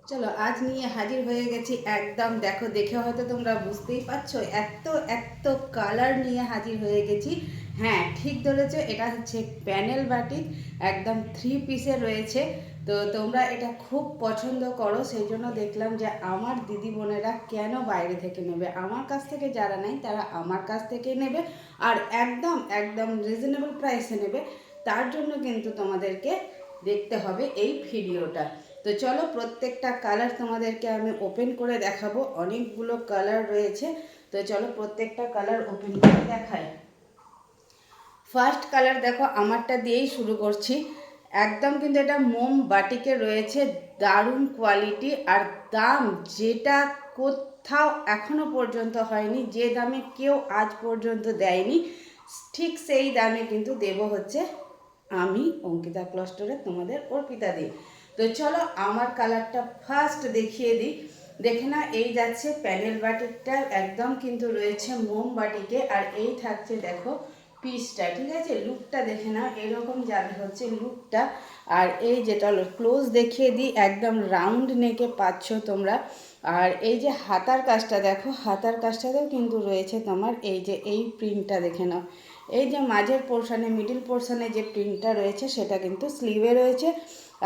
চলো আজ নিয়ে হাজির হয়ে গেছি একদম। দেখো, দেখে হয়তো তোমরা বুঝতেই পারছো এত এত কালার নিয়ে হাজির হয়ে গেছি। হ্যাঁ, ঠিক ধরেছো, এটা হচ্ছে প্যানেল বাটিক, একদম 3 পিসের রয়েছে। তো তোমরা এটা খুব পছন্দ করো, সেই জন্য দেখলাম যে আমার দিদি বোনেরা কেন বাইরে থেকে নেবে, আমার কাছ থেকে যারা নেয় তারা আমার কাছ থেকে নেবে, আর একদম একদম রিজনেবল প্রাইসে নেবে। তার জন্য কিন্তু তোমাদেরকে দেখতে হবে এই ভিডিওটা। তো চলো, প্রত্যেকটা কালার তোমাদেরকে আমি ওপেন করে দেখাবো, অনেকগুলো কালার রয়েছে। তো চলো প্রত্যেকটা কালার ওপেন করে দেখাই। ফার্স্ট কালার দেখো, আমারটা দিয়েই শুরু করছি। একদম কিন্তু এটা মোম বাটিকে রয়েছে, দারুণ কোয়ালিটি আর দাম যেটা কোথাও এখনো পর্যন্ত হয়নি, যে দামে কেউ আজ পর্যন্ত দেয়নি, ঠিক সেই দামে কিন্তু দেব হচ্ছে আমি অঙ্কিতা ক্লস্টরে তোমাদের অর্পিতা দিই। তো চলো আমার কালারটা ফার্স্ট দেখিয়ে দিই। দেখে না, এই যাচ্ছে প্যানেল বাটিকটা, একদম কিন্তু রয়েছে মোম বাটিকে, আর এই থাকছে দেখো পিসটা। ঠিক আছে, লুকটা দেখে না, এরকম যাবে হচ্ছে লুকটা। আর এই যেটা ক্লোজ দেখিয়ে দিই, একদম রাউন্ড নেকে পাচ্ছ তোমরা। আর এই যে হাতার কাজটা দেখো, হাতার কাজটাতেও কিন্তু রয়েছে তোমার এই যে এই প্রিন্টটা দেখে নাও। এই যে মাঝের পোর্শনে, মিডিল পোর্শনে যে প্রিন্টটা রয়েছে সেটা কিন্তু স্লিভে রয়েছে,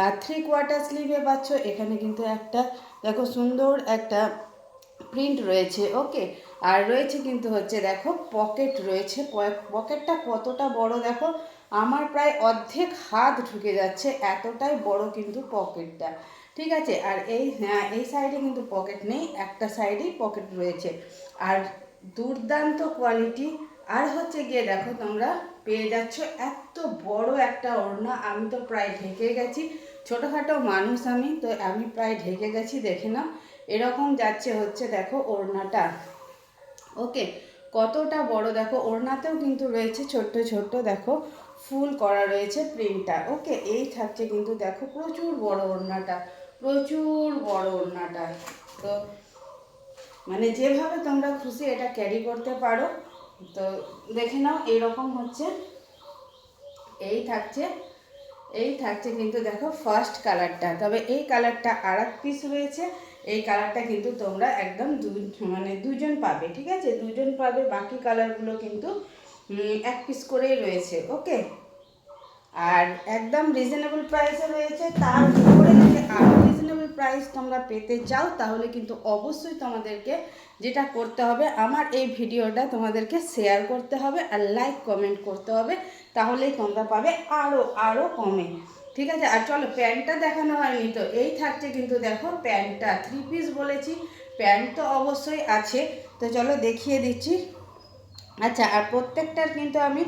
আর 3/4 স্লিভে পাচ্ছ। এখানে কিন্তু একটা দেখো সুন্দর একটা প্রিন্ট রয়েছে। ওকে, আর রয়েছে কিন্তু হচ্ছে দেখো পকেট রয়েছে। পকেটটা কতটা বড় দেখো, আমার প্রায় অর্ধেক হাত ঢুকে যাচ্ছে, এতটাই বড় কিন্তু পকেটটা। ঠিক আছে, আর এই সাইডে কিন্তু পকেট নেই, একটা সাইডেই পকেট রয়েছে, আর দুর্দান্ত কোয়ালিটি। আর হচ্ছে গিয়ে দেখো তোমরা পেয়ে যাচ্ছ এত বড় একটা ওড়না, আমি তো প্রায় ঢেকে গেছি, ছোটোখাটো মানুষ আমি, তো আমি প্রায় ঢেকে গেছি। দেখে নাও এরকম যাচ্ছে হচ্ছে দেখো ওড়নাটা। ওকে, কতটা বড় দেখো, ওড়নাতেও কিন্তু রয়েছে ছোট্ট ছোট্ট দেখো ফুল করা রয়েছে প্রিন্টটা। ওকে, এই থাকছে কিন্তু দেখো প্রচুর বড় ওড়নাটা, প্রচুর বড় ওড়নাটা। তো মানে যেভাবে তোমরা খুশি এটা ক্যারি করতে পারো। তো দেখে নাও এইরকম হচ্ছে, এই থাকছে, এই থাকছে কিন্তু দেখো ফার্স্ট কালারটা। তবে এই কালারটা আর এক পিস রয়েছে, এই কালারটা কিন্তু তোমরা একদম মানে দুজন পাবে। ঠিক আছে, দুজন পাবে, বাকি কালারগুলো কিন্তু এক পিস করেই রয়েছে। ওকে, আর একদম রিজনেবল প্রাইসে রয়েছে। তার উপরে যদি আরও রিজনেবল প্রাইস তোমরা পেতে চাও, তাহলে কিন্তু অবশ্যই তোমাদেরকে যেটা করতে হবে, আমার এই ভিডিওটা তোমাদেরকে শেয়ার করতে হবে আর লাইক কমেন্ট করতে হবে, তাহলেই তোমরা পাবে আরও আরও কমে। ঠিক আছে, আর চলো প্যান্টটা দেখানো হয়নি, তো এই থাকছে কিন্তু দেখো প্যান্টটা 3 পিস বলেছি, প্যান্ট তো অবশ্যই আছে। তো চলো দেখিয়ে দিচ্ছি। আচ্ছা, আর প্রত্যেকটার কিন্তু আমি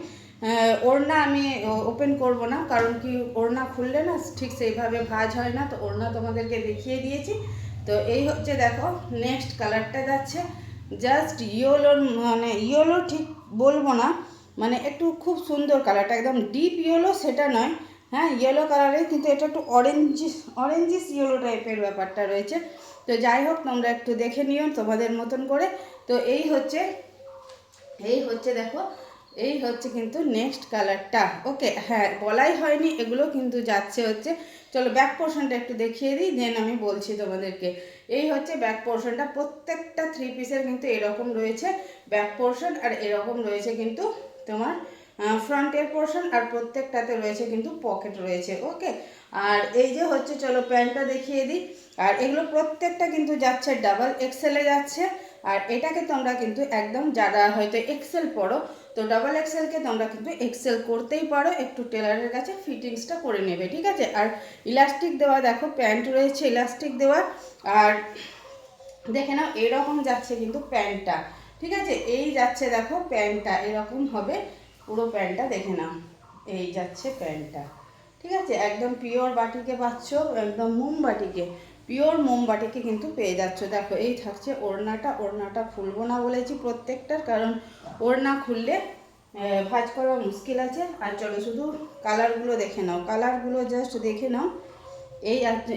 ওড়না আমি ওপেন করব না, কারণ কি ওড়না খুললে না ঠিক সেইভাবে ভাঁজ হয় না, তো ওড়না তোমাদেরকে দেখিয়ে দিয়েছি। তো এই হচ্ছে দেখো নেক্সট কালারটা যাচ্ছে জাস্ট ইয়েলোর, মানে ইয়েলো ঠিক বলবো না, মানে একটু খুব সুন্দর কালারটা, একদম ডিপ ইয়েলো সেটা নয়, হ্যাঁ ইয়েলো কালারে, কিন্তু এটা একটু অরেঞ্জিস ইয়েলো টাইপের ব্যাপারটা রয়েছে। তো যাই হোক, তোমরা একটু দেখে নিও তোমাদের মতন করে। তো এই হচ্ছে দেখো, এই হচ্ছে কিন্তু নেক্সট কালারটা। ওকে, হ্যাঁ বলাই হয়নি, এগুলো কিন্তু যাচ্ছে হচ্ছে। চলো ব্যাক পোর্শনটা একটু দেখিয়ে দিই, দেন আমি বলছি তোমাদেরকে। এই হচ্ছে ব্যাক পোর্শনটা, প্রত্যেকটা 3 পিসের কিন্তু এরকম রয়েছে ব্যাক পোর্শন, আর এরকম রয়েছে কিন্তু তোমার ফ্রন্টের পোর্শন, আর প্রত্যেকটাতে রয়েছে কিন্তু পকেট রয়েছে। ওকে, আর এই যে হচ্ছে, চলো প্যান্টটা দেখিয়ে দিই। আর এগুলো প্রত্যেকটা কিন্তু যাচ্ছে ডাবল এক্সেলে যাচ্ছে, আর এটাকে তোমরা কিন্তু একদম যারা হয়তো এক্সেল পড়ো, তো ডাবল এক্সেলকে তোমরা কিন্তু এক্সেল করতেই পারো, একটু টেলারের কাছে ফিটিংসটা করে নেবে। ঠিক আছে, আর ইলাস্টিক দেওয়া দেখো, প্যান্ট রয়েছে ইলাস্টিক দেওয়া, আর দেখে নাও এরকম যাচ্ছে কিন্তু প্যান্টটা। ঠিক আছে, এই যাচ্ছে দেখো প্যান্টটা এরকম হবে, পুরো প্যান্টটা দেখে নাও, এই যাচ্ছে প্যান্টটা। ঠিক আছে, একদম পিওর বাটিকে পাচ্ছ, একদম মোমবাটিকে, পিওর মোমবাটিকে কিন্তু পেয়ে যাচ্ছ। দেখো এই থাকছে ওড়নাটা, ওড়নাটা খুলবো না বলেছি প্রত্যেকটার, কারণ ওড়না খুললে ভাঁজ করা মুশকিল আছে। আর চলো শুধু কালারগুলো দেখে নাও, কালারগুলো জাস্ট দেখে নাও।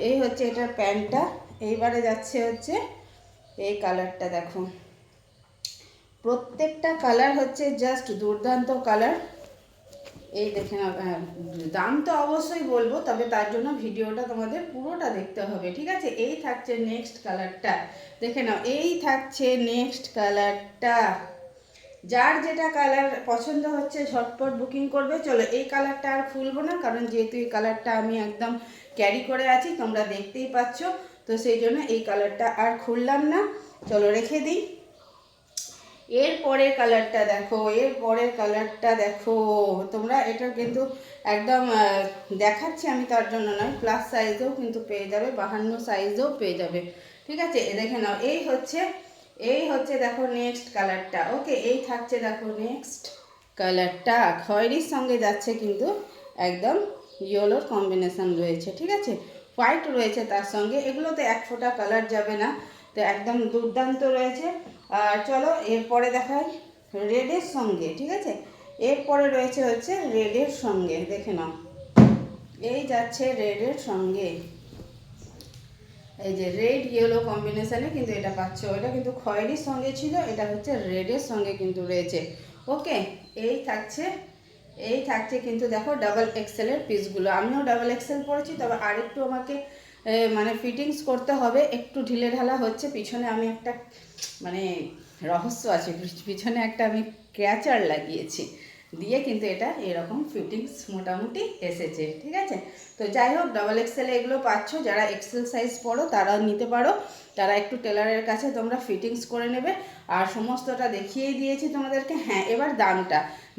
এই হচ্ছে এটার প্যান্টটা, এইবারে যাচ্ছে হচ্ছে এই কালারটা। দেখো প্রত্যেকটা কালার হচ্ছে জাস্ট দুর্দান্ত কালার। এই দেখে নাও, দাম তো অবশ্যই বলবো, তবে তার জন্য ভিডিওটা তোমাদের পুরোটা দেখতে হবে, ঠিক আছে। এই থাকছে নেক্সট কালারটা, দেখে নাও, এই থাকছে নেক্সট কালারটা। যার যেটা কালার পছন্দ হচ্ছে ঝটপট বুকিং করবে। চলো এই কালারটা আর খুলবো না, কারণ যেহেতু এই কালারটা আমি একদম ক্যারি করে আছি, তোমরা দেখতেই পাচ্ছ, তো সেই জন্য এই কালারটা আর খুললাম না। চলো রেখে দিই। এর পরের কালারটা দেখো, এর পরের কালারটা দেখো তোমরা, এটা কিন্তু একদম দেখাচ্ছি আমি তার জন্য নয়, প্লাস সাইজেও কিন্তু পেয়ে যাবে, 52 সাইজেও পেয়ে যাবে, ঠিক আছে। এ দেখে নাও, এই হচ্ছে দেখো নেক্সট কালারটা। ওকে, এই থাকছে দেখো নেক্সট কালারটা, খয়েরির সঙ্গে যাচ্ছে কিন্তু একদম ইয়েলোর কম্বিনেশন রয়েছে, ঠিক আছে, হোয়াইট রয়েছে তার সঙ্গে, এগুলোতে এক ফোঁটা কালার যাবে না, তো একদম দুর্দান্ত রয়েছে। আর চলো এরপরে দেখাই রেডের সঙ্গে, ঠিক আছে, এরপরে রয়েছে হচ্ছে রেডের সঙ্গে, দেখে নাও, এই যাচ্ছে রেডের সঙ্গে, এই যে রেড ইয়েলো কম্বিনেশনে কিন্তু এটা পাচ্ছ, এটা কিন্তু খয়েরির সঙ্গে ছিল, এটা হচ্ছে রেডের সঙ্গে কিন্তু রয়েছে। ওকে, এই থাকছে কিন্তু দেখো ডাবল এক্সেলের পিসগুলো, আমিও ডাবল এক্সেল পরেছি, তবে আরেকটু আমাকে মানে ফিটিংস করতে হবে, একটু ঢিলে ঢালা হচ্ছে, পিছনে আমি একটা মানে রহস্য আছে, পিছনে একটা আমি ক্যাচার লাগিয়েছি, দিয়ে কিন্তু এটা এরকম ফিটিংস মোটামুটি এসেছে, ঠিক আছে। তো যাই হোক, ডাবল এক্সেল এগুলো পাচ্ছ, যারা এক্সেল সাইজ পড়ো তারাও নিতে পারো, তারা একটু টেলারের কাছে তোমরা ফিটিংস করে নেবে। আর সমস্তটা দেখিয়েই দিয়েছি তোমাদেরকে। হ্যাঁ, এবার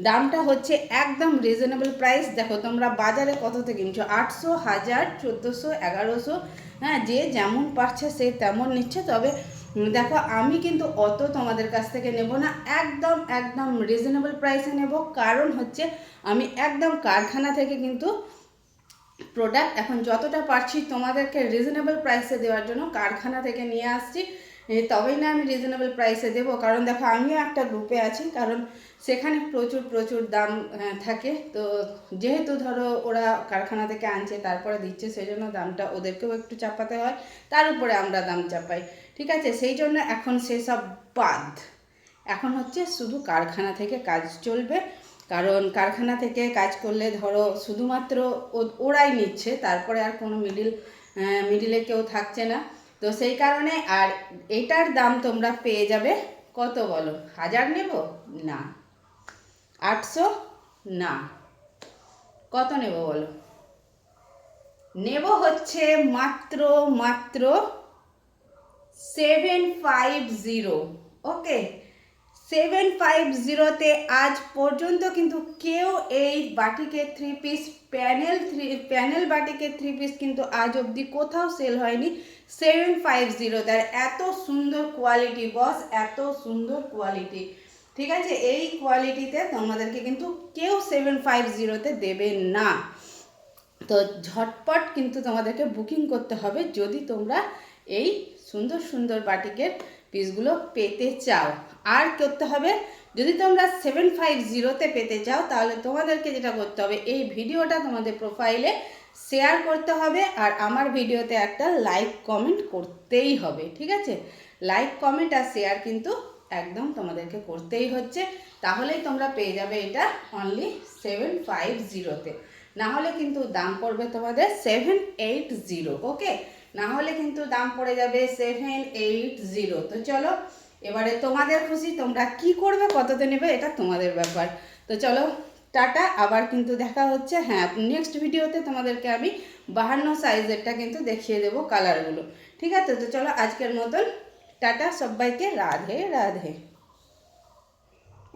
দামটা হচ্ছে একদম রিজনেবল প্রাইস। দেখো তোমরা বাজারে কততে কিনছো, 800, 1000, 1400, 1100, হ্যাঁ, যে যেমন পারছে সে তেমন নিচ্ছে। তবে দেখো আমি কিন্তু অত তোমাদের কাছ থেকে নেব না, একদম একদম রিজনেবল প্রাইসে নেব, কারণ হচ্ছে আমি একদম কারখানা থেকে কিন্তু প্রোডাক্ট এখন যতটা পারছি তোমাদেরকে রিজনেবল প্রাইসে দেওয়ার জন্য কারখানা থেকে নিয়ে আসছি, তবেই না আমি রিজনেবল প্রাইসে দেবো। কারণ দেখো আমিও একটা গ্রুপে আছি, কারণ সেখানে প্রচুর প্রচুর দাম থাকে, তো যেহেতু ধরো ওরা কারখানা থেকে আনছে তারপরে দিচ্ছে, সেই জন্য দামটা ওদেরকেও একটু চাপাতে হয়, তার উপরে আমরা দাম চাপাই, ঠিক আছে। সেই জন্য এখন সেসব বাদ, এখন হচ্ছে শুধু কারখানা থেকে কাজ চলবে, কারণ কারখানা থেকে কাজ করলে ধরো শুধুমাত্র ওরাই নিচ্ছে, তারপরে আর কোনো মিডিলে কেউ থাকছে না, তো সেই কারণে। আর এটার দাম তোমরা পেয়ে যাবে কত বলো, 1000 নেব না, 800 না, কত নেব বলো, নেব হচ্ছে মাত্র মাত্র 750। ওকে, 750-তে আজ পর্যন্ত কিন্তু কেউ এই বাটিকের থ্রি পিস প্যানেল বাটিকের থ্রি পিস কিন্তু আজ অবধি কোথাও সেল হয়নি 750। তার এত সুন্দর কোয়ালিটি বস, এত সুন্দর কোয়ালিটি, ঠিক আছে। এই কোয়ালিটিতে তোমাদেরকে কিন্তু কেউ 750-তে দেবে না। তো ঝটপট কিন্তু তোমাদেরকে বুকিং করতে হবে যদি তোমরা এই সুন্দর সুন্দর বাটিকের পিসগুলো পেতে চাও। আর করতে হবে, যদি তোমরা 750-তে পেতে চাও, তাহলে তোমাদেরকে যেটা করতে হবে, এই ভিডিওটা তোমাদের প্রোফাইলে শেয়ার করতে হবে, আর আমার ভিডিওতে একটা লাইক কমেন্ট করতেই হবে, ঠিক আছে। লাইক কমেন্ট আর শেয়ার কিন্তু একদম তোমাদেরকে করতেই হচ্ছে, তাহলেই তোমরা পেয়ে যাবে এটা অনলি 750-তে। না হলে কিন্তু দাম পড়বে তোমাদের 780। ওকে, না হলে কিন্তু দাম পড়ে যাবে 780। তো চলো এবারে তোমাদের খুশি, তোমরা কি করবে, কততে নেবে, এটা তোমাদের ব্যাপার। তো চলো টাটা, আবার কিন্তু দেখা হচ্ছে। হ্যাঁ, নেক্সট ভিডিওতে তোমাদেরকে আমি 52 সাইজেরটা কিন্তু দেখিয়ে দেবো কালারগুলো, ঠিক আছে। তো চলো আজকের মতন টাটা, সবাইকে রাধে রাধে।